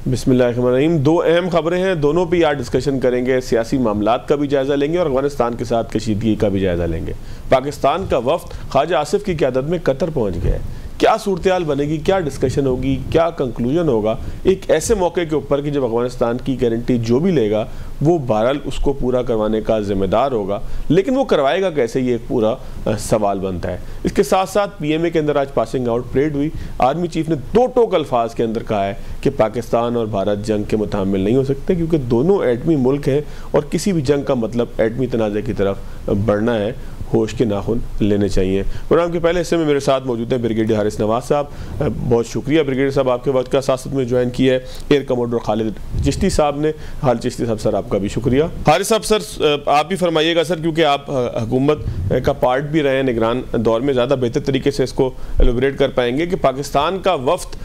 बिस्मिल्लाहिर्रहमानिर्रहीम। दो अहम खबरें हैं, दोनों पे आज डिस्कशन करेंगे। सियासी मामलात का भी जायज़ा लेंगे और अफगानिस्तान के साथ कशीदगी का भी जायज़ा लेंगे। पाकिस्तान का वफ्द ख्वाजा आसिफ की क़यादत में कतर पहुँच गया है। क्या सूरत-ए-हाल बनेगी, क्या डिस्कशन होगी, क्या कंक्लूजन होगा एक ऐसे मौके के ऊपर कि जब अफगानिस्तान की गारंटी जो भी लेगा वो बहरहाल उसको पूरा करवाने का जिम्मेदार होगा, लेकिन वो करवाएगा कैसे, ये एक पूरा सवाल बनता है। इसके साथ साथ पीएमए के अंदर आज पासिंग आउट परेड हुई। आर्मी चीफ ने दो टोक अल्फाज के अंदर कहा है कि पाकिस्तान और भारत जंग के मुतामिल नहीं हो सकते, क्योंकि दोनों एटमी मुल्क हैं और किसी भी जंग का मतलब एटमी तनाज़े की तरफ बढ़ना है। होश के नाखून लेने चाहिए। प्रोग्राम के पहले हिस्से में मेरे साथ मौजूद हैं ब्रिगेडियर हारिस नवाज साहब। बहुत शुक्रिया ब्रिगेडियर साहब, आपके वक्त का साथ में ज्वाइन किया है एयर कमोडोर खालिद चिश्ती साहब ने। हाल चिश्ती साहब सर आपका भी शुक्रिया। हारिस साहब सर आप भी फरमाइएगा सर, क्योंकि आप हुकूमत का पार्ट भी रहे हैं निगरान दौर में, ज़्यादा बेहतर तरीके से इसको एलोबरेट कर पाएंगे कि पाकिस्तान का वफ्द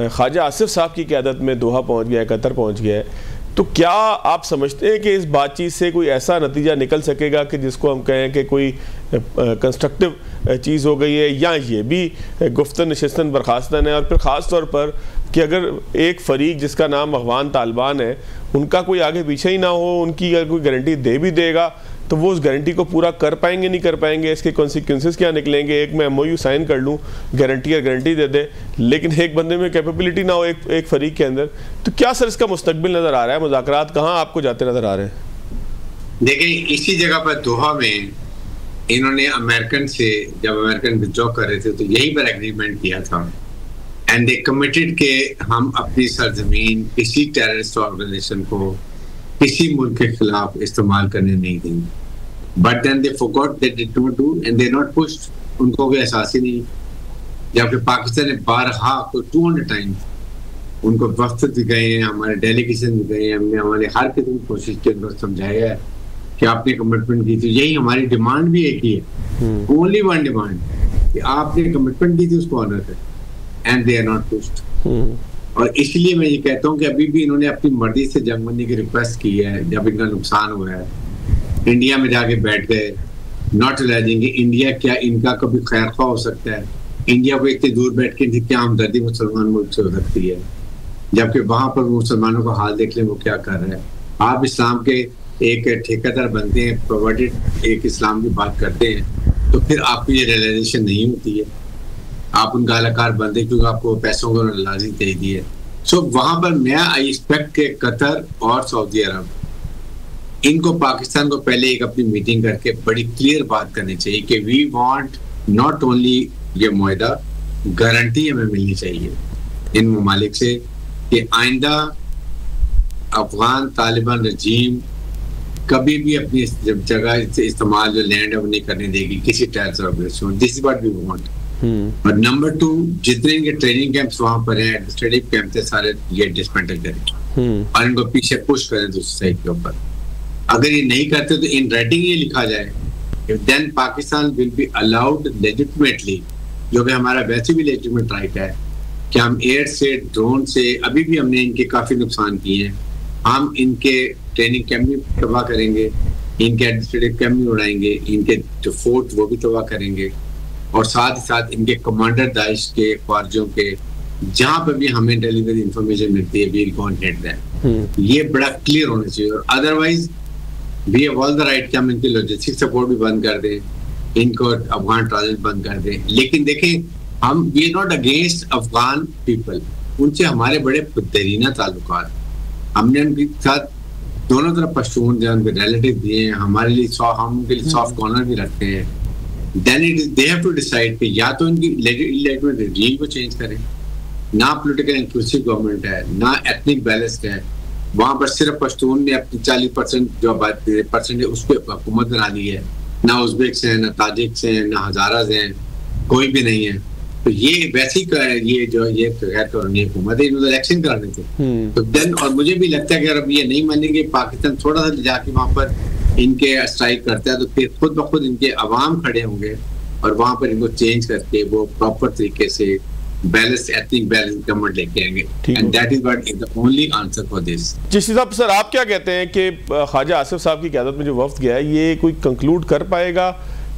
ख्वाजा आसिफ साहब की क़यादत में दोहा पहुँच गया है, कतर पहुँच गया है। तो क्या आप समझते हैं कि इस बातचीत से कोई ऐसा नतीजा निकल सकेगा कि जिसको हम कहें कि कोई कंस्ट्रक्टिव चीज़ हो गई है, या ये भी गुफ्तन नशिस्तन बर्खास्तन है? और फिर ख़ास तौर पर कि अगर एक फ़रीक जिसका नाम अफ़गान तालिबान है उनका कोई आगे पीछे ही ना हो, उनकी अगर कोई गारंटी दे भी देगा तो वो उस गारंटी को पूरा कर पाएंगे नहीं कर पाएंगे, इसके कॉन्सिक्वेंसेस क्या निकलेंगे? एक मैं एमओयू साइन कर लूँ, गारंटी दे दे, लेकिन एक बंदे में कैपेबिलिटी ना हो एक फरीक के अंदर, तो क्या सर इसका मुस्तकबिल नज़र आ रहा है? मुज़ाकरात कहाँ आपको जाते नज़र आ रहे हैं? देखिए, इसी जगह पर दोहा में इन्होंने अमेरिकन से, जब अमेरिकन विथड्रॉ कर रहे थे तो यही पर एग्रीमेंट किया था, एंड दे कमिटेड के हम अपनी सरजमीन किसी टेररिस्ट ऑर्गेनाइजेशन को किसी मुल्क के खिलाफ इस्तेमाल करने नहीं देंगे। But then they forgot that they don't do and they not pushed, उनको कोई एहसास ही नहीं। जबकि पाकिस्तान ने बारहा तो 200 टाइम्स उनको वक्त भी गए हैं, हमारे डेलीगेशन भी गए हैं, हमने हमारे हर किस्म की कोशिश की, उनको समझाया है कि आपने कमिटमेंट की थी। यही हमारी डिमांड भी एक ही है, ओनली वन डिमांड, कि आपने कमिटमेंट की थी उसको ऑनर करें, and they are not pushed. और इसलिए मैं ये कहता हूँ कि अभी भी इन्होंने अपनी मर्जी से जंग बनने की रिक्वेस्ट की है। जब इनका नुकसान हुआ है, इंडिया में जाके बैठ गए, नॉट रियलाइजिंग इंडिया क्या इनका कभी खैर ख्वाह हो सकता है। इंडिया को इतनी दूर बैठ के क्या हमदर्दी मुसलमान मुल्क से हो सकती है, जबकि वहां पर मुसलमानों का हाल देख लें वो क्या कर रहे हैं। आप इस्लाम के एक ठेकेदार बनते हैं, प्रोवाइडेड एक इस्लाम की बात करते हैं, तो फिर आपको ये रियलाइजेशन नहीं होती है, आप उनका अलाकार बनते क्योंकि आपको पैसों को लाजी दे दिए। सो वहां पर मैं आई एक्सपेक्ट के कतर और सऊदी अरब इनको पाकिस्तान को पहले एक अपनी मीटिंग करके बड़ी क्लियर बात करनी चाहिए कि वी वांट नॉट ओनली ये मुआहदा, गारंटी हमें मिलनी चाहिए इन ममालिक से कि आइंदा अफगान तालिबान रजीम कभी भी अपनी जगह से इस्तेमाल जो लैंड है वो नहीं करने देगी किसी terrorist organisation. This is what we want. और नंबर 2, जितने इनके ट्रेनिंग कैंप्स वहां पर हैं, एडमिनिस्ट्रेटिव कैंप थे, सारे ये डिसमेंटल करें और इनको पीछे पुश करें दूसरी साइड के ऊपर। अगर ये नहीं करते तो इन राइटिंग ये लिखा जाए, then Pakistan will be allowed legitimately, जो कि हमारा वैसे भी लेजिटिमेट राइट है, कि हम एयर से, ड्रोन से, अभी भी हमने इनके काफी नुकसान किए हैं, हम इनके ट्रेनिंग कैंप भी तबाह करेंगे, इनके एडमिनिस्ट्रेटिव कैंप भी उड़ाएंगे, इनके जो फोर्ट वो भी तबाह करेंगे, और साथ ही साथ इनके कमांडर दाइश के, ख्वारिजों के, जहां पर भी हमें डिलीवरी इंफॉर्मेशन मिलती है, वील गोन हिट दैट। ये बड़ा क्लियर होना चाहिए। और otherwise we have all the right कि हम इनकी लॉजिस्टिक सपोर्ट भी बंद कर दें, इनको अफगान ट्रांजिट बंद कर दें, लेकिन देखें हम we are not against Afghan people, उनसे हमारे बड़े देरीना ताल्लुकात, हमने उनके साथ दोनों तरफ पश्तून जो उनके रिलेटिव दिए हैं, हमारे लिए हम उनके लिए सॉफ्ट कॉर्नर भी रखते हैं। Then it is, they have to decide कि या तो इनकी इलेक्टोरल regime को चेंज करें, ना पॉलिटिकल इंक्लूसिव गवर्नमेंट है, ना एथनिक बैलेंस्ड है, वहां पर सिर्फ पश्तून ने अपनी 40% जो परसेंट है उस पर हुकूमत बना दी है, ना उज़्बेक से हैं, ना ताजिक से हैं, ना हजाराज हैं, कोई भी नहीं है। तो ये वैसी ये जो ये गैर कानूनी हुकूमत है, इन्होंने इलेक्शन कराने थे। तो देन, और मुझे भी लगता है कि अगर ये नहीं मानेंगे, पाकिस्तान थोड़ा सा जाके वहां पर इनके स्ट्राइक करता है, तो फिर खुद ब खुद इनके अवाम खड़े होंगे और वहां पर इनको चेंज करके वो प्रॉपर तरीके से बैलेंस, एथनिक बैलेंस गवर्नमेंट लेके आएंगे, and that is what is the only answer for this. Chishti साहब सर आप क्या कहते हैं कि ख्वाजा आसिफ साहब की क़यादत में जो वफ्द गया है ये कोई कंक्लूड कर पाएगा,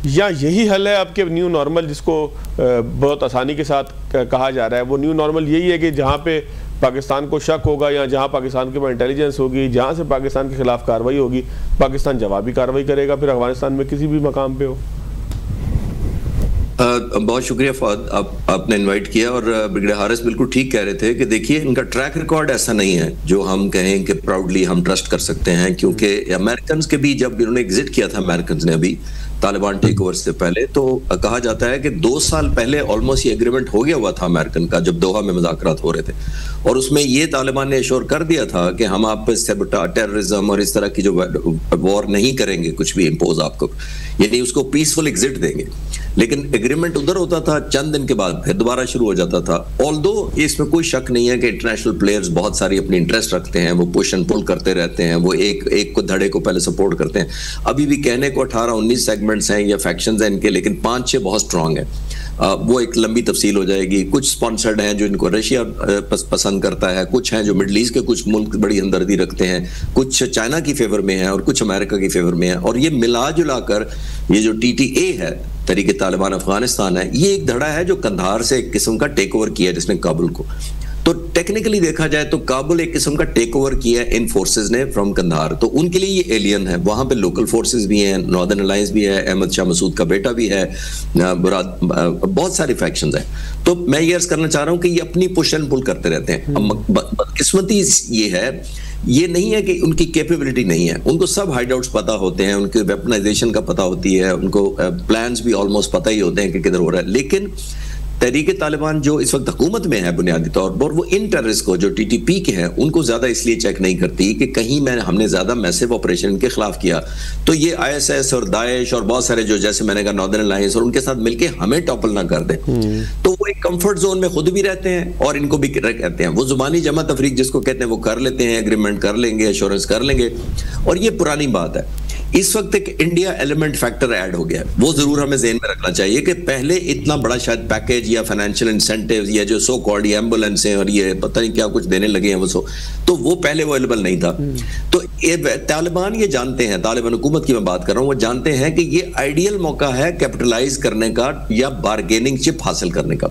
या यही हल है अब के न्यू नॉर्मल, जिसको बहुत आसानी के साथ कहा जा रहा है? वो न्यू नॉर्मल यही है कि जहाँ पे पाकिस्तान को शक होगा या जहां पाकिस्तान के पास इंटेलिजेंस होगी, जहां से पाकिस्तान के खिलाफ कार्रवाई होगी, पाकिस्तान जवाबी कार्रवाई करेगा, फिर अफगानिस्तान में किसी भी मकाम पे हो। बहुत शुक्रिया फवाद, आपने इनवाइट किया। और ब्रिगेडियर हारिस बिल्कुल ठीक कह रहे थे कि देखिए इनका ट्रैक रिकॉर्ड ऐसा नहीं है जो हम कहें कि प्राउडली हम ट्रस्ट कर सकते हैं, क्योंकि अमेरिकन के भी जब इन्होंने एग्जिट किया था अमेरिकन ने अभी तालिबान टेक ओवर से पहले, तो कहा जाता है कि 2 साल पहले ऑलमोस्ट ये एग्रीमेंट हो गया हुआ था अमेरिकन का, जब दोहा में मुज़ाकरात हो रहे थे, और उसमें ये तालिबान ने एश्योर कर दिया था कि हम आप पे टेररिज्म और इस तरह की जो वॉर नहीं करेंगे, कुछ भी इम्पोज आपको, यानी उसको पीसफुल एग्जिट देंगे। लेकिन एग्रीमेंट उधर होता था, चंद दिन के बाद फिर दोबारा शुरू हो जाता था। ऑल्दो इसमें कोई शक नहीं है कि इंटरनेशनल प्लेयर्स बहुत सारी अपनी इंटरेस्ट रखते हैं, वो पुश एंड पुल करते रहते हैं, वो एक को धड़े को पहले सपोर्ट करते हैं। अभी भी कहने को 18-19 सेगमेंट्स हैं या फैक्शंस हैं इनके, लेकिन 5-6 बहुत स्ट्रांग है। वो एक लंबी तफसील हो जाएगी। कुछ स्पॉन्सर्ड हैं जो इनको रशिया पसंद करता है, कुछ हैं जो मिडल ईस्ट के कुछ मुल्क बड़ी हमदर्दी रखते हैं, कुछ चाइना की फेवर में है और कुछ अमेरिका की फेवर में है। और ये मिला जुला कर ये जो TTA है, तरीके तालिबान अफगानिस्तान है, ये एक धड़ा है जो कंधार से एक किस्म का टेक ओवर किया जिसने काबुल को। तो टेक्निकली देखा जाए तो काबुल एक किस्म का टेक ओवर किया इन फोर्सेस ने फ्रॉम कंधार, तो उनके लिए ये एलियन है। वहां पे लोकल फोर्सेस भी हैं, नॉर्दर्न अलायंस भी है, अहमद शाह मसूद का बेटा भी है, बहुत सारे फैक्शंस हैं। तो मैं ये अर्ज करना चाह रहा हूं कि ये अपनी पुश एंड पुल करते रहते हैं। बदकिस्मती ये है, ये नहीं है कि उनकी कैपेबिलिटी नहीं है, उनको सब हाइडआउट्स पता होते हैं, उनके वेपनाइजेशन का पता होती है, उनको प्लान्स भी ऑलमोस्ट पता ही होते हैं कि किधर हो रहा है। लेकिन तहरीक तालिबान जो इस वक्त हुकूमत में है बुनियादी तौर पर, वो इन टेररिस्ट को जो TTP के हैं उनको ज्यादा इसलिए चेक नहीं करती कि कहीं हमने ज्यादा मैसिव ऑपरेशन के खिलाफ किया तो ये ISS और दाइश और बहुत सारे जो जैसे मैंने कहा नॉर्दर्न अलायंस और उनके साथ मिलके हमें टॉपल ना कर दें। तो वो एक कंफर्ट जोन में खुद भी रहते हैं और इनको भी कहते हैं, वो जुबानी जमा तफरीक जिसको कहते हैं वो कर लेते हैं, एग्रीमेंट कर लेंगे, एश्योरेंस कर लेंगे। और ये पुरानी बात है। इस वक्त एक इंडिया एलिमेंट फैक्टर ऐड हो गया है, वो जरूर हमें ज़हन में रखना चाहिए कि पहले इतना बड़ा शायद पैकेज या फाइनेंशियल इंसेंटिव्स या जो सो कॉल्ड एम्बुलेंस हैं और ये पता नहीं क्या कुछ देने लगे हैं तो वो पहले अवेलेबल नहीं था। तो तालिबान ये जानते हैं, तालिबान हुकूमत की मैं बात कर रहा हूँ, वो जानते हैं कि ये आइडियल मौका है कैपिटलाइज करने का या बार्गेनिंग चिप हासिल करने का।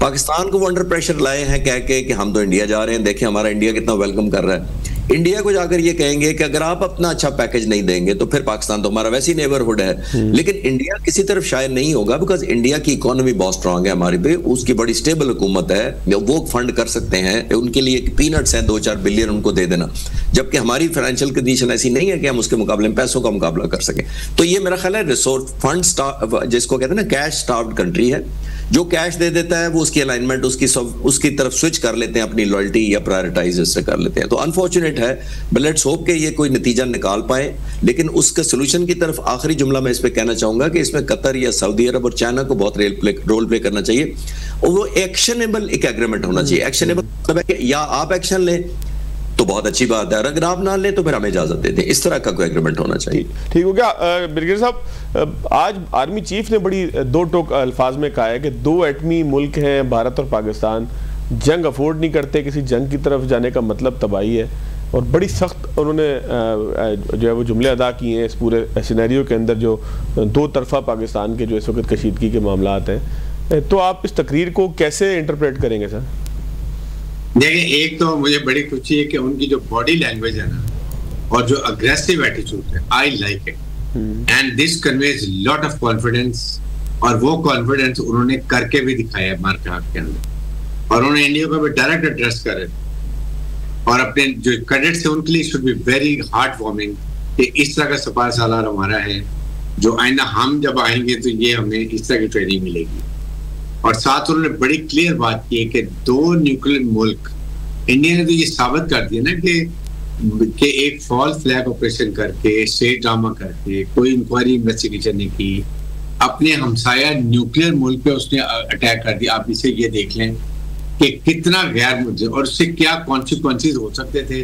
पाकिस्तान को वो अंडर प्रेशर लाए हैं कह के कि हम तो इंडिया जा रहे हैं, देखिए हमारा इंडिया कितना वेलकम कर रहा है। इंडिया को जाकर ये कहेंगे कि अगर आप अपना अच्छा पैकेज नहीं देंगे तो फिर पाकिस्तान तो हमारा वैसी नेबरहुड है। लेकिन इंडिया किसी तरफ शायद नहीं होगा, बिकॉज इंडिया की इकोनॉमी बहुत स्ट्रांग है हमारी पे, उसकी बड़ी स्टेबल हुकूमत है, वो फंड कर सकते हैं, उनके लिए पीनट्स हैं 2-4 बिलियन उनको दे देना, जबकि हमारी फाइनेंशियल कंडीशन ऐसी नहीं है कि हम उसके मुकाबले में पैसों का मुकाबला कर सकें। तो ये मेरा ख्याल है रिसोर्स फंड जिसको कहते हैं ना कैश स्टार्व्ड कंट्री है, जो कैश दे देता है वो उसकी अलाइनमेंट उसकी तरफ स्विच कर लेते हैं, अपनी लॉयल्टी या प्रायोरिटाइज इससे कर लेते हैं। तो अनफॉर्चुनेट है, बट लेट्स होप कि ये कोई नतीजा निकाल पाए। लेकिन उसके सोल्यूशन की तरफ आखिरी जुमला मैं इस पे कहना चाहूंगा कि इसमें कतर या सऊदी अरब और चाइना को बहुत रोल प्ले करना चाहिए और वो एक्शनेबल एक एग्रीमेंट होना चाहिए। एक्शनेबल मतलब है कि या आप एक्शन लें तो बहुत अच्छी बात है, अगर आप ना लें तो फिर हमें इजाजत दे दें, इस तरह का कोई एग्रीमेंट होना चाहिए। ठीक हो गया। ब्रिगेडियर साहब, आज आर्मी चीफ ने बड़ी दो टोक अल्फाज में कहा है कि 2 एटमी मुल्क हैं भारत और पाकिस्तान, जंग अफोर्ड नहीं करते, किसी जंग की तरफ जाने का मतलब तबाही है, और बड़ी सख्त उन्होंने जो है वो जुमले अदा किए हैं इस पूरे सिनेरियो के अंदर जो 2 तरफा पाकिस्तान के जो इस वक्त कशीदगी के मामलात हैं। तो आप इस तकरीर को कैसे इंटरप्रेट करेंगे सर? देखिए, एक तो मुझे बड़ी खुशी है कि उनकी जो बॉडी लैंग्वेज है ना और जो अग्रेसिव एटीट्यूड है, I like it and this conveys lot of confidence. और वो कॉन्फिडेंस उन्होंने करके भी दिखाया है मार्केट के अंदर, और उन्होंने इंडिया को भी डायरेक्ट एड्रेस करे और अपने जो कैडेट्स हैं उनके लिए should be very heart warming कि इस तरह का सफार सालार हमारा है, जो आइंदा हम जब आएंगे तो ये हमें इस तरह की ट्रेनिंग मिलेगी। और साथ उन्होंने बड़ी क्लियर बात की है कि 2 न्यूक्लियर मुल्क, इंडिया ने तो ये साबित कर दिया ना कि एक फॉल्स फ्लैग ऑपरेशन करके, स्टेट ड्रामा करके, कोई इंक्वायरी इन्वेस्टिगेशन नहीं की, अपने हमसाया न्यूक्लियर मुल्क पे उसने अटैक कर दिया। आप इसे ये देख लें कि कितना गैर मुद्दे और उससे क्या कॉन्सिक्वेंसेस हो सकते थे,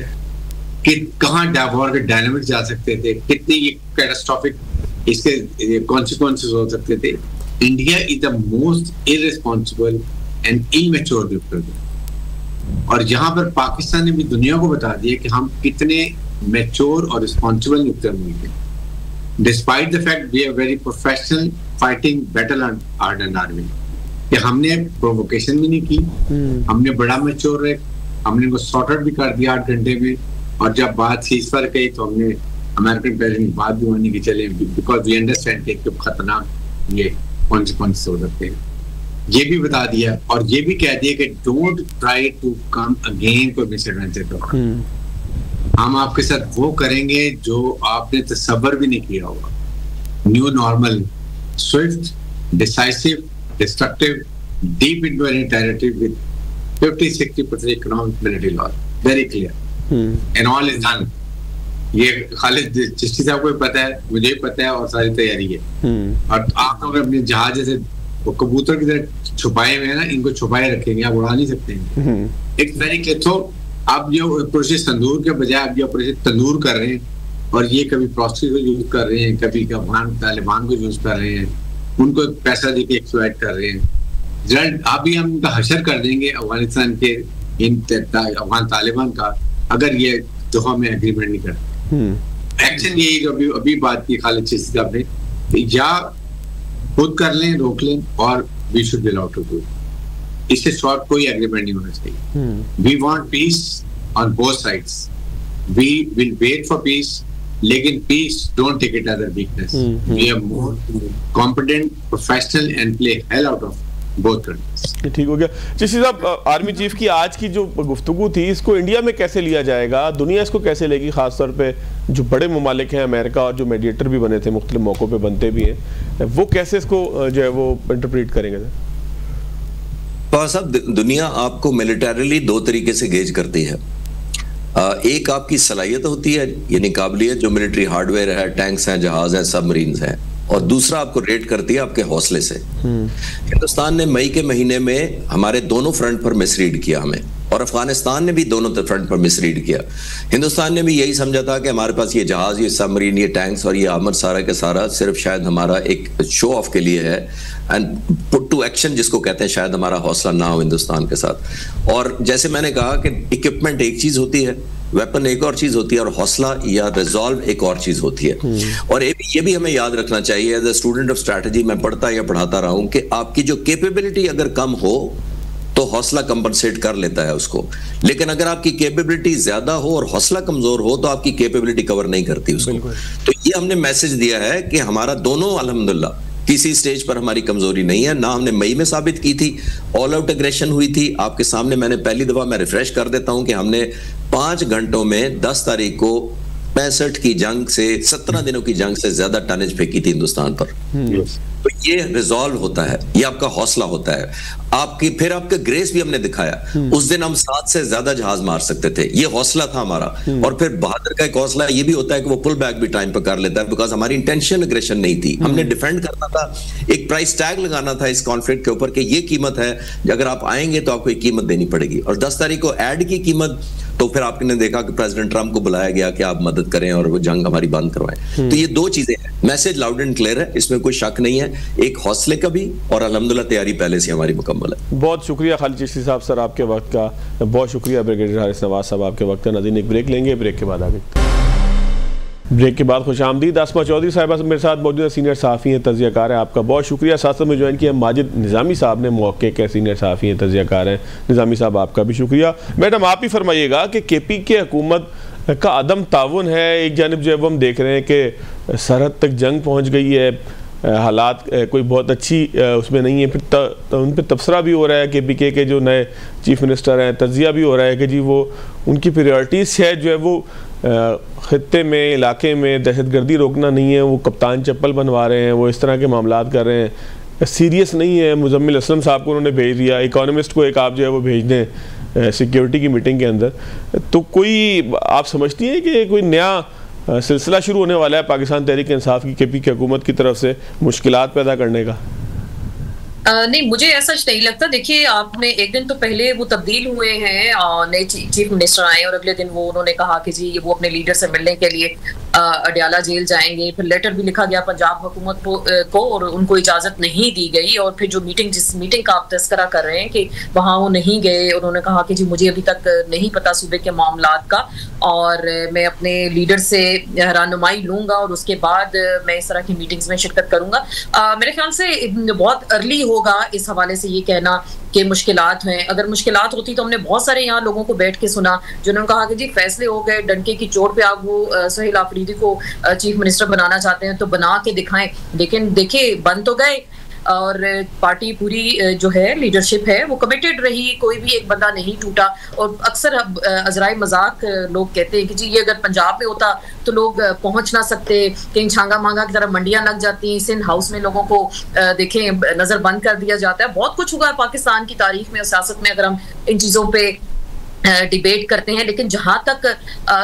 कि कहाँ वॉर के डायनामिक्स जा सकते थे, कितने ये कैटास्ट्रोफिक इसके कॉन्सिक्वेंसेस हो सकते थे। India is the most irresponsible and immature nuclear, और यहाँ पर पाकिस्तान ने भी दुनिया को बता दिया कि हम कितने मैच्योर और रिस्पॉन्सिबल न्यूक्लियर मुल्क हैं, despite the fact we are very professional fighting battle hard and army, कि हमने प्रोवोकेशन भी नहीं की, हमने बड़ा मैच्योर रहे, हमने इनको सॉर्ट आउट भी कर दिया 8 घंटे में, और जब बात सीजफायर कही तो हमने अमेरिकन प्रेसिडेंट बात भी होने की चले, बिकॉज वी अंडरस्टैंड कि खतरनाक ये कॉन्सिक्वेंसेस हो सकते हैं, ये भी बता दिया, और ये भी कह दिया कि don't try to come again कोई मिसएडवेंचर का। हम आपके साथ वो करेंगे जो आपने तसव्वुर भी नहीं किया होगा। New normal, Swift, decisive, destructive, deep into any territory with 50-60% economic military loss, very clear and all is done. ये खालिद चिश्ती साहब को भी पता है, मुझे भी पता है, और सारी तैयारी है। और आप लोग अपने जहाज जैसे वो कबूतर की तरह छुपाए हुए हैं ना, इनको छुपाए रखेंगे, आप उड़ा नहीं सकते हैं। एक तरीके तो आप जो ऑपरेशन तंदूर के बजाय आप जो ऑपरेशन तंदूर कर रहे हैं, और ये कभी प्रोस्टिट्यूट को यूज कर रहे हैं, कभी अफगान तालिबान को यूज कर रहे हैं, उनको पैसा देके एक्सप्लॉइट कर रहे हैं। रिजल्ट अभी हम उनका हशर कर देंगे अफगानिस्तान के अफगान तालिबान का, अगर ये दोहा में एग्रीमेंट नहीं करते। एक्शन यही जो अभी बात की खालिद चिश्ती साहब ने, या खुद कर लें, रोक लें, और we should be allowed to do. इससे शॉर्ट कोई एग्रीमेंट नहीं होना चाहिए। We want peace on both sides, we will wait for peace, लेकिन peace don't take it as a weakness. We are more competent, professional and play hell out of both countries. ठीक हो गया। चिश्ती साहब, army chief की आज की जो गुफ्तगू थी, इसको इंडिया में कैसे लिया जाएगा, दुनिया इसको कैसे लेगी, खासतौर पे जो बड़े ममालिक हैं अमेरिका और जो मीडिएटर भी बने थे, मुख्तलिफ मौक़ों पे बनते भी हैं, वो कैसे इसको जो है वो इंटरप्रेट करेंगे? साहब, दुनिया आपको मिलिटरीली 2 तरीके से गेज करती है। एक आपकी सलाहियत होती है, यानी काबिलियत, जो मिलिट्री हार्डवेयर है, टैंक्स हैं, जहाज हैं, सबमरीन्स हैं, और दूसरा आपको रेट करती है आपके हौसले से। हिंदुस्तान ने मई के महीने में हमारे दोनों फ्रंट पर मिसरीड किया हमें, और अफगानिस्तान ने भी दोनों फ्रंट पर मिसरीड किया। हिंदुस्तान ने भी यही समझा था कि हमारे पास ये जहाज, ये सबमरीन, ये टैंक्स और ये आर्मर सारा के सारा सिर्फ शायद हमारा एक शो ऑफ के लिए है, एंड पुट टू एक्शन जिसको कहते हैं, शायद हमारा हौसला ना हो हिंदुस्तान के साथ। और जैसे मैंने कहा कि इक्विपमेंट एक चीज होती है, वेपन एक और चीज होती है, और हौसला या रिजॉल्व एक और चीज होती है। और ये भी हमें याद रखना चाहिए, as a student of strategy मैं पढ़ता या पढ़ाता रहा हूं कि आपकी जो कैपेबिलिटी अगर कम हो तो हौसला कंपनसेट कर लेता है उसको, लेकिन अगर आपकी कैपेबिलिटी ज्यादा हो और हौसला कमजोर हो तो आपकी कैपेबिलिटी कवर नहीं करती उसको। तो ये हमने मैसेज दिया है कि हमारा दोनों अल्हम्दुलिल्लाह किसी स्टेज पर हमारी कमजोरी नहीं है, ना हमने मई में साबित की थी, ऑल आउट एग्रेशन हुई थी आपके सामने। मैंने पहली दफा, मैं रिफ्रेश कर देता हूं कि हमने 5 घंटों में 10 तारीख को 65 की जंग से, 17 दिनों की जंग से ज्यादा टनेज फेंकी थी हिंदुस्तान पर। तो ये रिजॉल्व होता है, ये आपका हौसला होता है आपकी। फिर आपका ग्रेस भी हमने दिखाया, उस दिन हम 7 से ज्यादा जहाज मार सकते थे, ये हौसला था हमारा। और फिर बहादुर का एक हौसला ये भी होता है कि वो पुल बैक भी टाइम पर कर लेता है, बिकॉज हमारी इंटेंशन एग्रेशन नहीं थी, हमने डिफेंड करना था। एक प्राइस टैग लगाना था इस कॉन्फ्लिक्ट के ऊपर कि ये कीमत है, अगर आप आएंगे तो आपको एक कीमत देनी पड़ेगी। और 10 तारीख को ऐड की कीमत, तो फिर आपने देखा कि प्रेसिडेंट ट्रंप को बुलाया गया कि आप मदद करें और वो जंग हमारी बंद करवाएं। तो ये 2 चीजें हैं, मैसेज लाउड एंड क्लियर है, इसमें कोई शक नहीं है, एक हौसले का भी, और अल्हम्दुलिल्लाह तैयारी पहले से हमारी मुकम्मल है। बहुत शुक्रिया खालिद चिश्ती साहब, सर आपके वक्त का बहुत शुक्रिया। ब्रिगेडियर हारिस नवाज साहब आपके वक्त का। नाज़रीन, एक ब्रेक लेंगे, ब्रेक के बाद आगे। ब्रेक के बाद खुशामदीद। आसमा चौधरी साहिबा मेरे साथ मौजूद है, सीनियर सहाफ़ी हैं, तज़कियाकार हैं, आपका बहुत शुक्रिया। साथ साथ में ज्वाइन किया माजिद निज़ामी साहब ने, मौके के सीनियर सहाफ़ी हैं, तज़कियाकार हैं। निज़ामी साहब आपका भी शुक्रिया। मैडम, आप ही फरमाइएगा कि KPK हुकूमत का अदम ताउन है। एक जानिब जो है वो हम देख रहे हैं कि सरहद तक जंग पहुँच गई है, हालात कोई बहुत अच्छी उसमें नहीं है। फिर उन पर तबसरा भी हो रहा है, KPK के जो नए चीफ मिनिस्टर हैं, तजिया भी हो रहा है कि जी वो उनकी प्रायोरिटीज़ है जो है वो ख़ित्ते में, इलाके में दहशतगर्दी रोकना नहीं है, वो कप्तान चप्पल बनवा रहे हैं, वो इस तरह के मामलात कर रहे हैं, सीरियस नहीं है। मुजम्मिल असलम साहब को उन्होंने भेज दिया, इकोनॉमिस्ट को एक आप जो है वो भेज दें सिक्योरिटी की मीटिंग के अंदर। तो कोई आप समझती हैं कि कोई नया सिलसिला शुरू होने वाला है पाकिस्तान तहरीक इंसाफ की KPK हुकूमत की तरफ से मुश्किलात पैदा करने का? नहीं, मुझे ऐसा नहीं लगता। देखिए, आपने एक दिन तो पहले वो तब्दील हुए हैं, नए चीफ मिनिस्टर आए और अगले दिन वो उन्होंने कहा कि जी वो अपने लीडर से मिलने के लिए अडयाला जेल जाएंगे। फिर लेटर भी लिखा गया पंजाब हुकूमत को और उनको इजाजत नहीं दी गई। और फिर जो जिस मीटिंग का आप तस्करा कर रहे हैं कि वहाँ वो नहीं गए, उन्होंने कहा कि जी मुझे अभी तक नहीं पता सूबे के मामलात का और मैं अपने लीडर से रहनुमाई लूंगा और उसके बाद मैं इस तरह की मीटिंग्स में शिरकत करूंगा। मेरे ख्याल से बहुत अर्ली होगा इस हवाले से ये कहना कि मुश्किलात हैं। अगर मुश्किलात होती तो हमने बहुत सारे यहाँ लोगों को बैठ के सुना जिन्होंने कहा कि जी फैसले हो गए, डंके की चोट पे आप वो सुहेल आफरीदी को चीफ मिनिस्टर बनाना चाहते हैं तो बना के दिखाएं। लेकिन देखिए बन तो गए और पार्टी पूरी जो है लीडरशिप है वो कमिटेड रही, कोई भी एक बंदा नहीं टूटा। और अक्सर अजराए मजाक लोग कहते हैं कि जी ये अगर पंजाब में होता तो लोग पहुंच ना सकते, कहीं छांगा मांगा की तरह मंडियां लग जाती, सिंध हाउस में लोगों को देखें नजर बंद कर दिया जाता है। बहुत कुछ हुआ है पाकिस्तान की तारीख में और सियासत में अगर हम इन चीजों पे डिबेट करते हैं। लेकिन जहां तक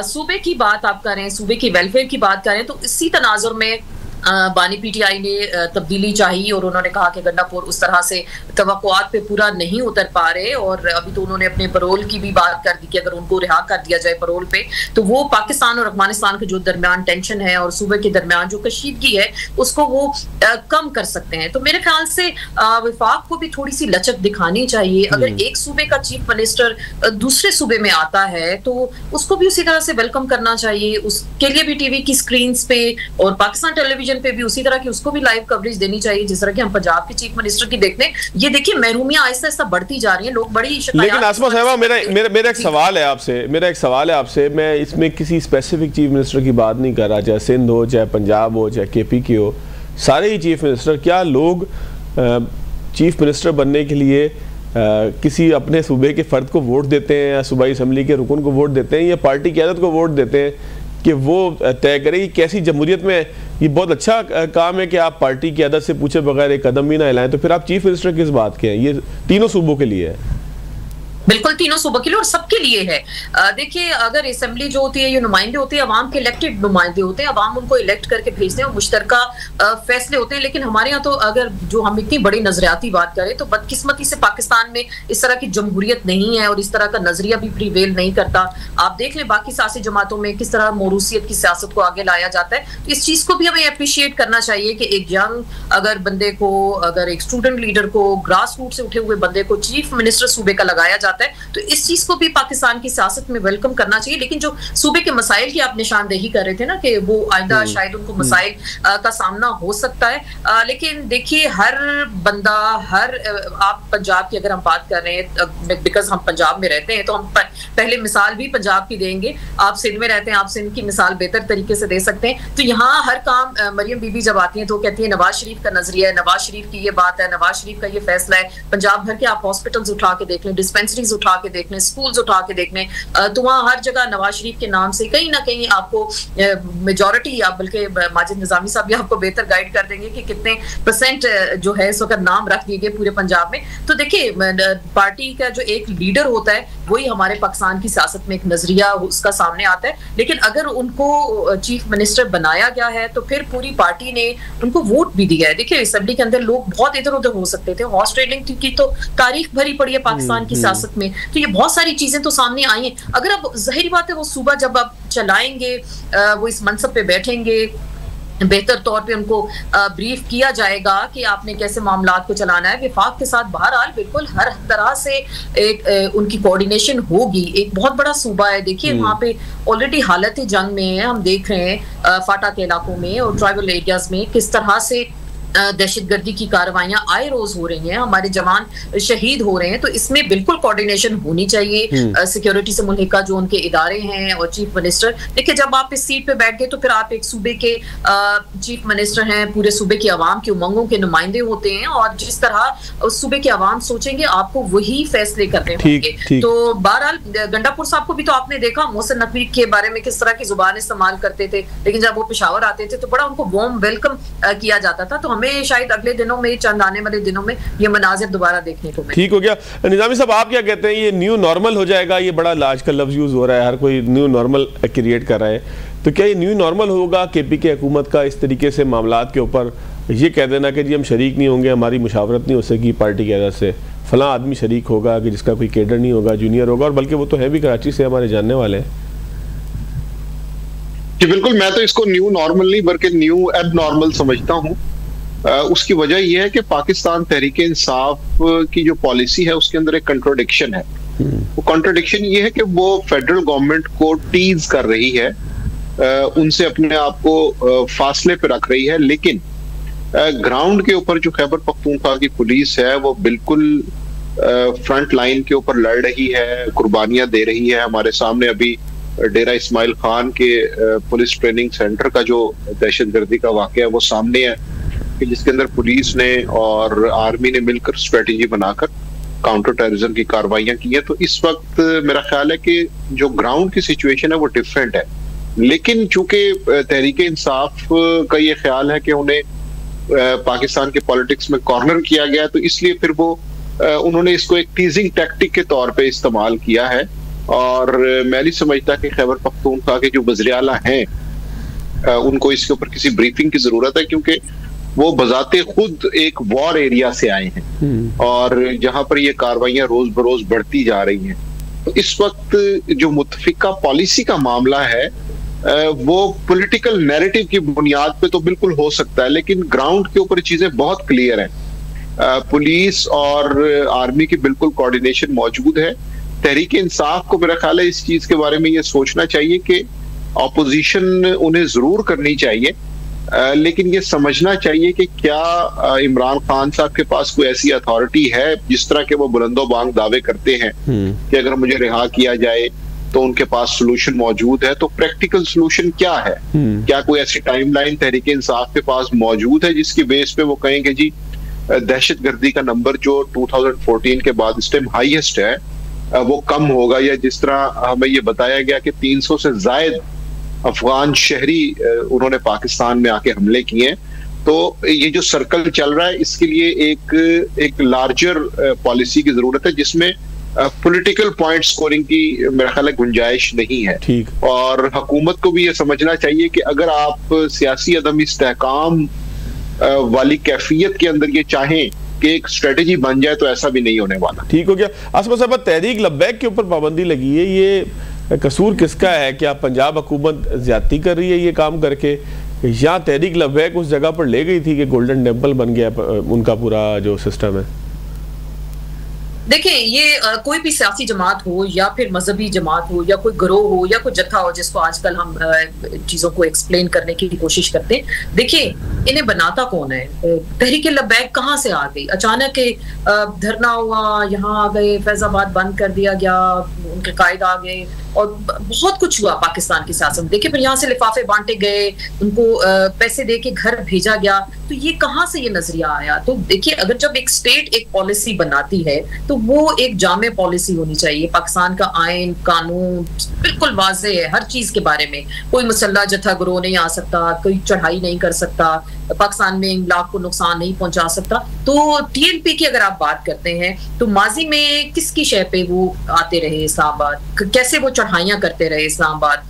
सूबे की बात आप कर रहे हैं, सूबे की वेलफेयर की बात कर रहे हैं, तो इसी तनाजुर में बानी पीटीआई ने तब्दीली चाहिए और उन्होंने कहा कि गंडापुर उस तरह से तवक्कुआत पे पूरा नहीं उतर पा रहे। और अभी तो उन्होंने अपने परोल की भी बात कर दी कि अगर उनको रिहा कर दिया जाए परोल पे तो वो पाकिस्तान और अफगानिस्तान के जो दरमियान टेंशन है और सूबे के दरमियान जो कशीदगी है उसको वो कम कर सकते हैं। तो मेरे ख्याल से वफाक को भी थोड़ी सी लचक दिखानी चाहिए। अगर एक सूबे का चीफ मिनिस्टर दूसरे सूबे में आता है तो उसको भी उसी तरह से वेलकम करना चाहिए। उसके लिए भी टीवी की स्क्रीन पे और पाकिस्तान टेलीविजन पे भी उसी तरह की उसको भी लाइव कवरेज देनी चाहिए जिस तरह की हम पंजाब के चीफ मिनिस्टर की देखते हैं। ये देखिए महरूमियां आहिस्ता आहिस्ता बढ़ती जा रही हैं, लोग बड़ी शिकायत। लेकिन आसमा साहिबा मेरा एक सवाल है आपसे, मैं इसमें किसी स्पेसिफिक चीफ मिनिस्टर की बात नहीं कर रहा, चाहे सिंध हो, चाहे पंजाब हो, चाहे केपी की हो, सारे ही चीफ मिनिस्टर, क्या लोग चीफ मिनिस्टर बनने के लिए किसी अपने सूबे के फर्द को वोट देते हैं या सूबाई असम्बली के रुकन को वोट देते हैं या पार्टी क़यादत को वोट देते हैं कि वो तय करे कि कैसी जमहूरियत में ये बहुत अच्छा काम है कि आप पार्टी की आदत से पूछे बगैर एक कदम भी ना हिलाएं, तो फिर आप चीफ मिनिस्टर किस बात के हैं? ये तीनों सूबों के लिए है। बिल्कुल तीनों सूबों के लिए और सबके लिए है। देखिए अगर असेंबली जो होती है ये नुमाइंदे होते हैं, अवाम के इलेक्टेड नुमाइंदे होते हैं, अवाम उनको इलेक्ट करके भेजते हैं और मुश्तरका फैसले होते हैं। लेकिन हमारे यहाँ तो अगर जो हम इतनी बड़ी नजरियाती बात करें तो बदकिस्मती से पाकिस्तान में इस तरह की जमहूरियत नहीं है और इस तरह का नजरिया भी प्रीवेल नहीं करता। आप देख लें बाकी सियासी जमातों में किस तरह मोरूसियत की सियासत को आगे लाया जाता है। तो इस चीज को भी हमें अप्रिशिएट करना चाहिए कि एक यंग अगर बंदे को, अगर एक स्टूडेंट लीडर को, ग्रास रूट से उठे हुए बंदे को चीफ मिनिस्टर सूबे का लगाया जाता है तो इस को भी पाकिस्तान की सियासत में वेलकम करना चाहिए। लेकिन जो सूबे के मसाइल की आप निशानदेही कर रहे थे ना कि वो आइंदा शायद उनको मसाइल का सामना हो सकता है। लेकिन देखिए हर बंदा, आप पंजाब की अगर हम बात कर रहे हैं बिकॉज हम पंजाब में रहते हैं तो हम पहले मिसाल भी पंजाब की देंगे। आप सिंध में रहते हैं, आप सिंध की मिसाल बेहतर तरीके से दे सकते हैं। तो यहाँ हर काम मरियम बीबी जब आती है तो कहती है नवाज शरीफ का नजरिया है, नवाज शरीफ की ये बात है, नवाज शरीफ का ये फैसला है। पंजाब भर के आप हॉस्पिटल्स उठा के देख लें, डिस्पेंसरीज उठा के देख लें, स्कूल्स उठा के देखने, तो वहाँ हर जगह नवाज शरीफ के नाम से कहीं ना कहीं आपको मेजॉरिटी, आप बल्कि माजिद निजामी साहब भी आपको बेहतर गाइड कर देंगे कि कितने परसेंट जो है इस वक्त नाम रख दिए गए पूरे पंजाब में। तो देखिए पार्टी का जो एक लीडर होता है वही हमारे पाकिस्तान की सियासत में एक नजरिया उसका सामने आता है। लेकिन अगर उनको चीफ मिनिस्टर बनाया गया है तो फिर पूरी पार्टी ने उनको वोट भी दिया है। देखिए असेंबली के अंदर लोग बहुत इधर उधर हो सकते थे, हॉर्स ट्रेडिंग की तो तारीख भरी पड़ी है पाकिस्तान की सियासत में, तो ये बहुत सारी चीजें तो सामने आई हैं। अगर अब जाहिर बात है वो सूबा जब आप चलाएंगे, वो इस मनसब पे बैठेंगे, बेहतर तौर पे उनको ब्रीफ किया जाएगा कि आपने कैसे मामलात को चलाना है। विफाक के साथ बहरहाल बिल्कुल हर तरह से एक उनकी कोऑर्डिनेशन होगी। एक बहुत बड़ा सूबा है, देखिए वहाँ पे ऑलरेडी हालत जंग में है, हम देख रहे हैं फाटा के इलाकों में और ट्राइबल एरियाज में किस तरह से दहशतगर्दी की कार्रवाइयां आए रोज हो रही हैं, हमारे जवान शहीद हो रहे हैं। तो इसमें बिल्कुल कोऑर्डिनेशन होनी चाहिए सिक्योरिटी से मुल्हिका जो उनके इदारे हैं और चीफ मिनिस्टर। देखिए जब आप इस सीट पे बैठ गए तो फिर आप एक सूबे के चीफ मिनिस्टर हैं, पूरे सूबे की आवाम की उमंगों के नुमाइंदे होते हैं और जिस तरह उस सूबे की आवाम सोचेंगे आपको वही फैसले करने होंगे। तो बहरहाल गंडापुर साहब को भी तो आपने देखा मोहसिन नकवी के बारे में किस तरह की जुबान इस्तेमाल करते थे, लेकिन जब वो पेशावर आते थे तो बड़ा उनको वार्म वेलकम किया जाता था। तो हमें शायद अगले दिनों में, चंद आने वाले दिनों में ये मनाजिर दोबारा देखने को मिले। ठीक हो गया। निजामी साहब आप क्या कहते हैं, ये न्यू नॉर्मल हो जाएगा? ये बड़ा आजकल लफ्ज यूज हो रहा है, हर कोई न्यू नॉर्मल क्रिएट कर रहा है, तो क्या ये न्यू नॉर्मल होगा केपी के हुकूमत का इस तरीके से मामलात के ऊपर ये कह देना कि जी हम शरीक नहीं होंगे, हमारी मुशावरत नहीं हो सकेगी पार्टी की वजह से, फलां आदमी शरीक होगा कि जिसका कोई केडर नहीं होगा, जूनियर होगा, और बल्कि वो तो है भी कराची से हमारे जानने वाले हैं? जी बिल्कुल, मैं तो इसको न्यू नॉर्मल नहीं बल्कि न्यू एब नॉर्मल समझता हूँ। उसकी वजह यह है कि पाकिस्तान तहरीक इंसाफ की जो पॉलिसी है उसके अंदर एक कंट्रोडिक्शन है। वो कंट्रोडिक्शन ये है कि वो फेडरल गवर्नमेंट को टीज कर रही है, उनसे अपने आप को फासले पे रख रही है, लेकिन ग्राउंड के ऊपर जो खैबर पख्तूनख्वा की पुलिस है वो बिल्कुल फ्रंट लाइन के ऊपर लड़ रही है, कुर्बानियां दे रही है। हमारे सामने अभी डेरा इस्माइल खान के पुलिस ट्रेनिंग सेंटर का जो दहशतगर्दी का वाकया है वो सामने है कि जिसके अंदर पुलिस ने और आर्मी ने मिलकर स्ट्रेटेजी बनाकर काउंटर टेररिज्म की कार्रवाइयां की हैं। तो इस वक्त मेरा ख्याल है कि जो ग्राउंड की सिचुएशन है वो डिफरेंट है, लेकिन चूंकि तहरीक इंसाफ का ये ख्याल है कि उन्हें पाकिस्तान के पॉलिटिक्स में कॉर्नर किया गया, तो इसलिए फिर वो उन्होंने इसको एक टीजिंग टैक्टिक के तौर पे इस्तेमाल किया है। और मैं नहीं समझता कि खैबर पख्तूनख्वा के जो वज़ीर आला हैं उनको इसके ऊपर किसी ब्रीफिंग की जरूरत है, क्योंकि वो बजाते खुद एक वॉर एरिया से आए हैं और जहां पर ये कार्रवाइयां रोज बरोज बढ़ती जा रही हैं। तो इस वक्त जो मुतफिका पॉलिसी का मामला है वो पॉलिटिकल नैरेटिव की बुनियाद पे तो बिल्कुल हो सकता है, लेकिन ग्राउंड के ऊपर चीजें बहुत क्लियर हैं। पुलिस और आर्मी की बिल्कुल कोऑर्डिनेशन मौजूद है। तहरीक इंसाफ को मेरा ख्याल है इस चीज के बारे में ये सोचना चाहिए कि ऑपोजिशन उन्हें जरूर करनी चाहिए, लेकिन ये समझना चाहिए कि क्या इमरान खान साहब के पास कोई ऐसी अथॉरिटी है, जिस तरह के वो बुलंदो बांग दावे करते हैं कि अगर मुझे रिहा किया जाए तो उनके पास सोल्यूशन मौजूद है। तो प्रैक्टिकल सोल्यूशन क्या है? क्या कोई ऐसी टाइमलाइन तहरीक इंसाफ के पास मौजूद है जिसकी बेस पे वो कहें कि जी दहशतगर्दी का नंबर जो 2014 के बाद इस टाइम हाईएस्ट है वो कम होगा, या जिस तरह हमें ये बताया गया कि 300 से ज्यादा अफगान शहरी उन्होंने पाकिस्तान में आके हमले किए हैं। तो ये जो सर्कल चल रहा है इसके लिए एक लार्जर पॉलिसी की जरूरत है जिसमें पॉलिटिकल पॉइंट स्कोरिंग की मेरा ख्याल है गुंजाइश नहीं है। ठीक। और हुकूमत को भी ये समझना चाहिए कि अगर आप सियासी अदम इस्तेहकाम वाली कैफियत के अंदर ये चाहें कि एक स्ट्रेटेजी बन जाए तो ऐसा भी नहीं होने वाला। ठीक हो गया। आसपास साहब, तहरीक लब्बैक के ऊपर पाबंदी लगी है, ये कसूर किसका है? क्या पंजाब हुकूमत ज्यादती कर रही है ये काम करके, या तहरीक लब्बैक उस जगह पर ले गई थी कि गोल्डन टेम्पल बन गया उनका पूरा जो सिस्टम है? देखिए, ये कोई भी सियासी जमात हो या फिर मजहबी जमात हो या कोई गिरोह हो या कोई जत्था हो, जिसको आजकल हम चीजों को एक्सप्लेन करने की कोशिश करते हैं। देखिए, इन्हें बनाता कौन है? तहरीक लब्बैक कहाँ से आ गई? अचानक धरना हुआ, यहाँ आ गए, फैजाबाद बंद कर दिया गया, उनके कायद आ गए और बहुत कुछ हुआ पाकिस्तान की सियासत में। देखिए, फिर यहाँ से लिफाफे बांटे गए, उनको पैसे दे के घर भेजा गया। तो ये कहाँ से ये नजरिया आया? तो देखिए, अगर जब एक स्टेट एक पॉलिसी बनाती है तो वो एक जामे पॉलिसी होनी चाहिए। पाकिस्तान का आइन कानून बिल्कुल वाज़ेह है हर चीज के बारे में। कोई मुसल्ला जत्था गिरोह नहीं आ सकता, कोई चढ़ाई नहीं कर सकता, पाकिस्तान में इमलाक को नुकसान नहीं पहुंचा सकता। तो टीएलपी की अगर आप बात करते हैं तो माजी में किसकी शय पे वो आते रहे इस्लामाबाद, कैसे वो चढ़ाइयां करते रहे इस्लामाबाद,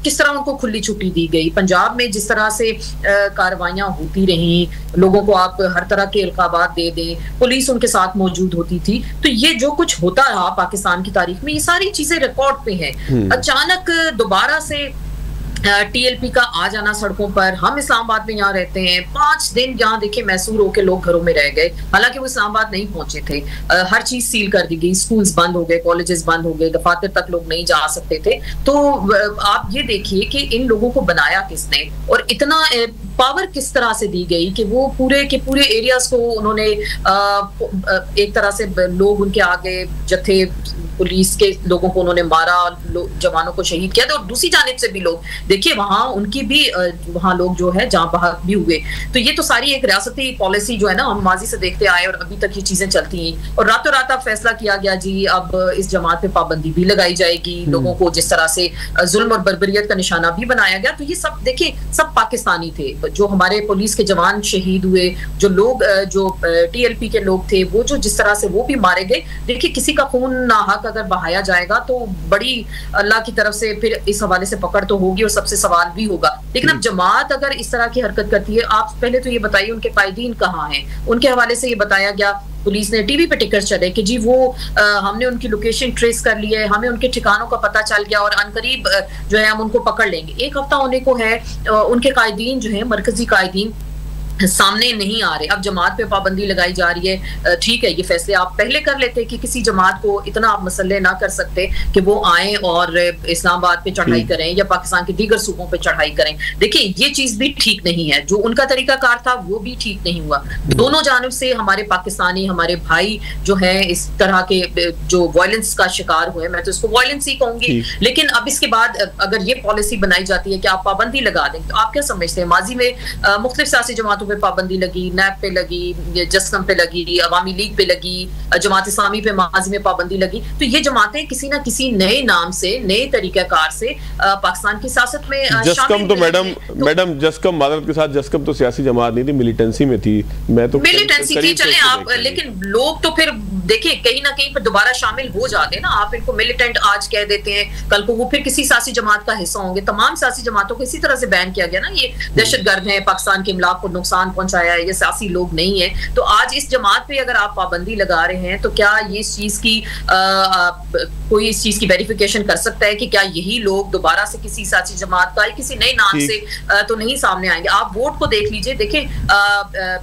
किस तरह उनको खुली छुट्टी दी गई। पंजाब में जिस तरह से कार्रवाइयां होती रही, लोगों को आप हर तरह के इल्काबात दे दें, पुलिस उनके साथ मौजूद होती थी। तो ये जो कुछ होता रहा पाकिस्तान की तारीख में, ये सारी चीजें रिकॉर्ड पे हैं। अचानक दोबारा से टीएलपी का आ जाना सड़कों पर। हम इस्लामाबाद में यहाँ रहते हैं, 5 दिन यहाँ देखिए मैसूर होके लोग घरों में रह गए, हालांकि वो इस्लामाबाद नहीं पहुंचे थे। हर चीज सील कर दी गई, स्कूल्स बंद हो गए, कॉलेजेस बंद हो गए, दफातर तक लोग नहीं जा सकते थे। तो आप ये देखिए कि इन लोगों को बनाया किसने और इतना पावर किस तरह से दी गई कि वो पूरे के पूरे एरियाज को उन्होंने एक तरह से लोग उनके आगे जत्थे पुलिस के लोगों को उन्होंने मारा, जवानों को शहीद किया था। और दूसरी जानिब से भी लोग देखिए वहां उनकी भी वहां लोग जो है जहां बहक भी हुए। तो ये तो सारी एक रियासती पॉलिसी जो है ना, हम माजी से देखते आए और अभी तक ये चीजें चलती हैं। और रातों रात अब फैसला किया गया जी अब इस जमात पे पाबंदी भी लगाई जाएगी, लोगों को जिस तरह से जुल्म और बर्बरियत का निशाना भी बनाया गया। तो ये सब देखिए सब पाकिस्तानी थे, जो हमारे पुलिस के जवान शहीद हुए, जो लोग जो टीएलपी के लोग थे वो जो जिस तरह से वो भी मारे गए। देखिए किसी का खून नाहक अगर बहाया जाएगा तो बड़ी अल्लाह की तरफ से फिर इस हवाले से पकड़ तो होगी और सबसे सवाल भी होगा। लेकिन अब जमात अगर इस तरह की हरकत करती है, आप पहले तो ये बताइए उनके कायदीन कहाँ हैं? उनके हवाले से ये बताया गया, पुलिस ने टीवी पे टिकर चले कि जी वो हमने उनकी लोकेशन ट्रेस कर ली है, हमें उनके ठिकानों का पता चल गया और अनकरीब जो है हम उनको पकड़ लेंगे। एक हफ्ता होने को है, उनके कायदीन जो है मरकजी कायदीन सामने नहीं आ रहे। अब जमात पे पाबंदी लगाई जा रही है, ठीक है, ये फैसले आप पहले कर लेते कि किसी जमात को इतना आप मसले ना कर सकते कि वो आए और इस्लामाबाद पे चढ़ाई करें या पाकिस्तान के दीगर सूबों पे चढ़ाई करें। देखिए ये चीज भी ठीक नहीं है, जो उनका तरीकाकार था वो भी ठीक नहीं हुआ। दोनों जानिब से हमारे पाकिस्तानी, हमारे भाई जो है इस तरह के जो वायलेंस का शिकार हुए, मैं तो इसको वायलेंस ही कहूंगी। लेकिन अब इसके बाद अगर ये पॉलिसी बनाई जाती है कि आप पाबंदी लगा दें, तो आप क्या समझते हैं? माजी में मुख्तलिफ सियासी जमातों पे पाबंदी लगी, नैब पे लगी, जस्कम पे लगी, अवामी लीग पे लगी, जमात इस्लामी पे माजी में पाबंदी लगी, तो ये जमातें किसी ना किसी नए नाम से, नए तरीकाकार से पाकिस्तान की सियासत में जस्कम तो मैडम जस्कम मादरत के साथ जस्कम तो सियासी जमात नहीं थी, मिलिटेंसी में थी। मैं तो मिलिटेंसी थी, चले आप, लेकिन लोग तो फिर देखिए कहीं ना कहीं पर दोबारा शामिल हो जाते हैं ना। आप इनको मिलिटेंट आज कह देते हैं, कल को वो फिर किसी सियासी जमात का हिस्सा होंगे। तमाम सियासी जमातों को इसी तरह से बैन किया गया ना, ये दहशतगर्द है, पाकिस्तान के इमलाक को नुकसान पहुंचाया है, ये सियासी लोग नहीं है। तो आज इस जमात पे अगर आप पाबंदी लगा रहे हैं तो क्या ये इस चीज की कोई इस चीज की वेरिफिकेशन कर सकता है कि क्या यही लोग दोबारा से किसी सियासी जमात का किसी नए नाम से तो नहीं सामने आएंगे? आप वोट को देख लीजिए, देखें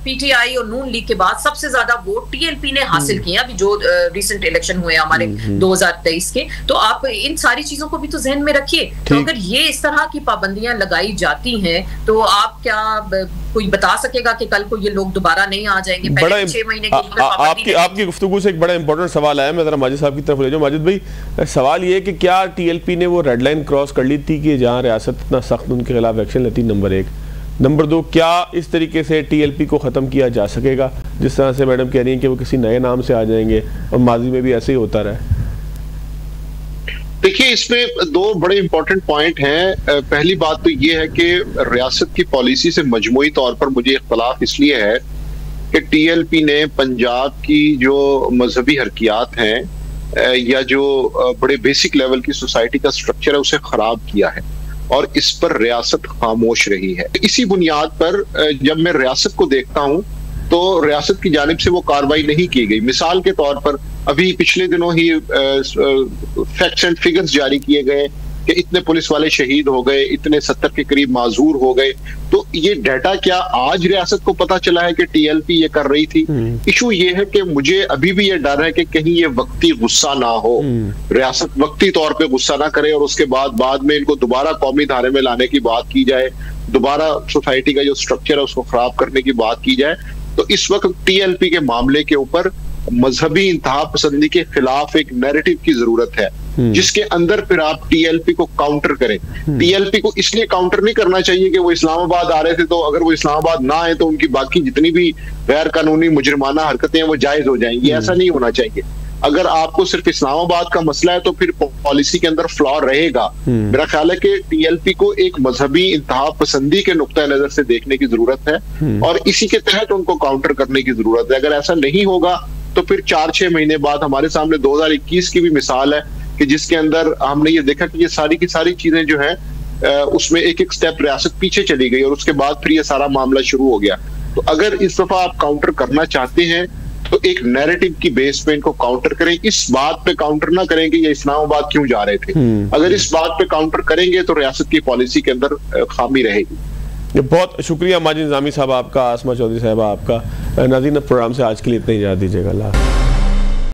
पीटीआई और नून लीग के बाद सबसे ज्यादा वोट टीएलपी ने हासिल किए अभी जो रिसेंट इलेक्शन हुए हमारे 2023 के। तो आप इन सारी चीजों को भी तो जहन में रखिए। तो अगर ये इस तरह की पाबंदियां लगाई जाती हैं तो आप क्या कोई बता सकेगा कि कल को ये लोग दोबारा नहीं आ जाएंगे? पहले 6 महीने की आपकी गुफ्तगू से एक बड़ा इंपॉर्टेंट सवाल आया, मैं जरा माजिद साहब की तरफ ले जाऊं। माजिद भाई, सवाल ये है कि क्या टीएलपी ने वो रेड लाइन क्रॉस कर ली थी कि जहां रियासत इतना सख्त उनके खिलाफ एक्शन लेती? नंबर 1। नंबर 2, क्या इस तरीके से टीएलपी को ख़त्म किया जा सकेगा जिस तरह से मैडम कह रही हैं कि वो किसी नए नाम से आ जाएंगे और माजी में भी ऐसे ही होता रहा? देखिए, इसमें 2 बड़े इंपॉर्टेंट पॉइंट हैं। पहली बात तो ये है कि रियासत की पॉलिसी से मजमूई तौर पर मुझे इख्तलाफ इसलिए है कि टीएलपी ने पंजाब की जो मजहबी हरकियात हैं या जो बड़े बेसिक लेवल की सोसाइटी का स्ट्रक्चर है उसे खराब किया है और इस पर रियासत खामोश रही है। इसी बुनियाद पर जब मैं रियासत को देखता हूं तो रियासत की जानिब से वो कार्रवाई नहीं की गई। मिसाल के तौर पर अभी पिछले दिनों ही फैक्ट्स एंड फिगर्स जारी किए गए कि इतने पुलिस वाले शहीद हो गए, इतने 70 के करीब माजूर हो गए। तो ये डाटा क्या आज रियासत को पता चला है कि टीएलपी ये कर रही थी? इशू ये है कि मुझे अभी भी ये डर है कि कहीं ये वक्ती गुस्सा ना हो, रियासत वक्ती तौर पे गुस्सा ना करे और उसके बाद में इनको दोबारा कौमी धारे में लाने की बात की जाए, दोबारा सोसाइटी का जो स्ट्रक्चर है उसको खराब करने की बात की जाए। तो इस वक्त टीएलपी के मामले के ऊपर मजहबी इंतहा पसंदी के खिलाफ एक नैरेटिव की जरूरत है जिसके अंदर फिर आप टीएलपी को काउंटर करें। टीएलपी को इसलिए काउंटर नहीं करना चाहिए कि वो इस्लामाबाद आ रहे थे तो अगर वो इस्लामाबाद ना आए तो उनकी बाकी जितनी भी गैर कानूनी मुजरिमाना हरकतें हैं वो जायज हो जाएंगी। ऐसा नहीं होना चाहिए। अगर आपको सिर्फ इस्लामाबाद का मसला है तो फिर पॉलिसी के अंदर फ्लॉ रहेगा। मेरा ख्याल है कि टीएलपी को एक मजहबी इंतहा पसंदी के नुक्ता नजर से देखने की जरूरत है और इसी के तहत उनको काउंटर करने की जरूरत है। अगर ऐसा नहीं होगा तो फिर 4-6 महीने बाद हमारे सामने 2021 की भी मिसाल है कि जिसके अंदर हमने ये देखा कि ये सारी की सारी चीजें जो है उसमें एक एक स्टेप रियासत पीछे चली गई और उसके बाद फिर ये सारा मामला शुरू हो गया। तो अगर इस दफा आप काउंटर करना चाहते हैं तो एक नैरेटिव की बेस पे इनको काउंटर करें। इस बात पे काउंटर ना करें कि ये इस्लामाबाद क्यों जा रहे थे। अगर इस बात पे काउंटर करेंगे तो रियासत की पॉलिसी के अंदर खामी रहेगी। बहुत शुक्रिया माजिद निज़ामी साहब आपका, आसमा चौधरी साहब आपका। नाज़रीन, प्रोग्राम से आज के लिए इतना ही इजाज़त दीजिएगा। अल्लाह।